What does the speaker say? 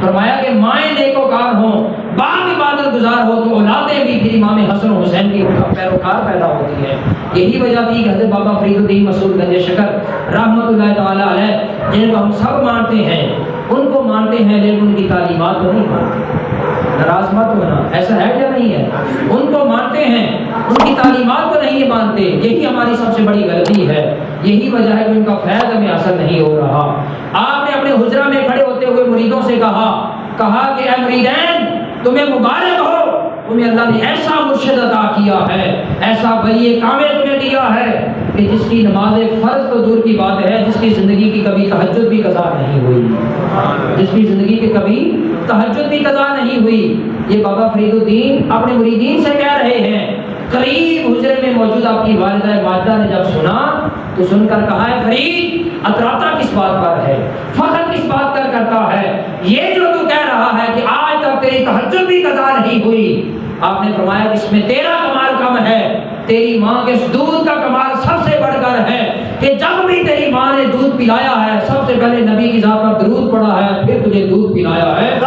فرمایا کہ مائیں نیکوکار ہوں، باپ عبادت گزار ہو تو اولادیں بھی پھر امام حسن و حسین کی پیروکار پیدا ہوتی ہے۔ یہی وجہ تھی کہ حضرت بابا فرید الدین مسعود گنج شکر رحمۃ اللہ تعالی علیہ، جن کو ہم سب مانتے ہیں، ان کو مانتے ہیں لیکن ان کی تعلیمات کو نہیں مانتے۔ ناراض مت ہونا، ایسا ہے یا نہیں ہے؟ ان کو مانتے ہیں، ان کی تعلیمات کو نہیں مانتے، یہی ہماری سب سے بڑی غلطی ہے۔ یہی وجہ ہے کہ ان کا فیض ہمیں حاصل نہیں ہو رہا۔ آپ نے اپنے حجرہ میں کھڑے ہوتے ہوئے مریدوں سے کہا کہ اے مریدین، تمہیں مبارک ہو، تمہیں اللہ نے ایسا مرشد عطا کیا ہے، ایسا ولی کامل تمہیں دیا ہے کہ جس کی نماز فرض تو دور کی بات ہے، جس کی زندگی کی کبھی تہجد بھی قضا نہیں ہوئی، جس کی زندگی کی کبھی تہجد بھی قضا نہیں ہوئی۔ یہ بابا فرید الدین اپنے مریدین سے کہہ رہے ہیں۔ قریب حجرے میں موجود آپ کی والدہ ماجدہ نے جب سنا تو سن کر کہا ہے فرید، اتراتا کس بات پر ہے، فخر کس بات پر کرتا ہے، یہ جو تو کہہ رہا ہے کہ آج تک تیری تہجد بھی قضا نہیں ہوئی۔ آپ نے فرمایا کہ اس میں تیرا کمال کم ہے، تیری ماں کے دودھ کا کمال سب سے بڑھ کر ہے کہ جب بھی تیری ماں نے دودھ پلایا ہے سب سے پہلے نبی کی ذات پر درود پڑھا ہے، پھر تجھے دودھ پلایا ہے۔